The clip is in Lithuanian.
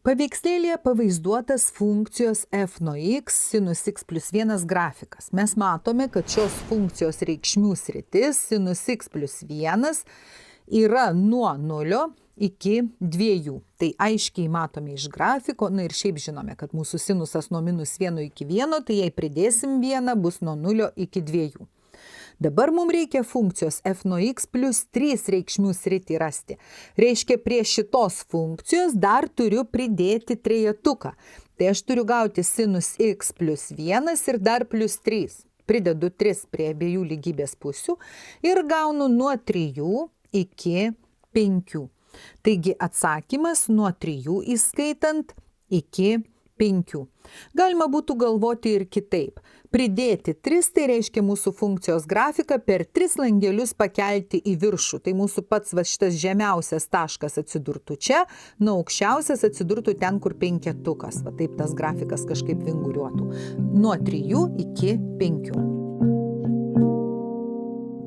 Paveikslėlyje pavaizduotas funkcijos f nuo x sinus x plus 1 grafikas. Mes matome, kad šios funkcijos reikšmių sritis sinus x plus 1 yra nuo 0 iki 2. Tai aiškiai matome iš grafiko, ir šiaip žinome, kad mūsų sinusas nuo minus 1 iki 1, tai jei pridėsim 1, bus nuo 0 iki 2. Dabar mums reikia funkcijos f nuo x plus 3 reikšmių sritį rasti. Reiškia, prie šitos funkcijos dar turiu pridėti trejetuką. Tai aš turiu gauti sinus x plus 1 ir dar plus 3. Pridedu 3 prie abiejų lygybės pusių ir gaunu nuo 3 iki 5. Taigi atsakymas nuo 3 įskaitant iki 5. Galima būtų galvoti ir kitaip. Pridėti 3, tai reiškia mūsų funkcijos grafiką per 3 langelius pakelti į viršų. Tai mūsų pats šitas žemiausias taškas atsidurtų čia, aukščiausias atsidurtų ten, kur penketukas. Taip tas grafikas kažkaip vinguriuotų. Nuo 3 iki 5.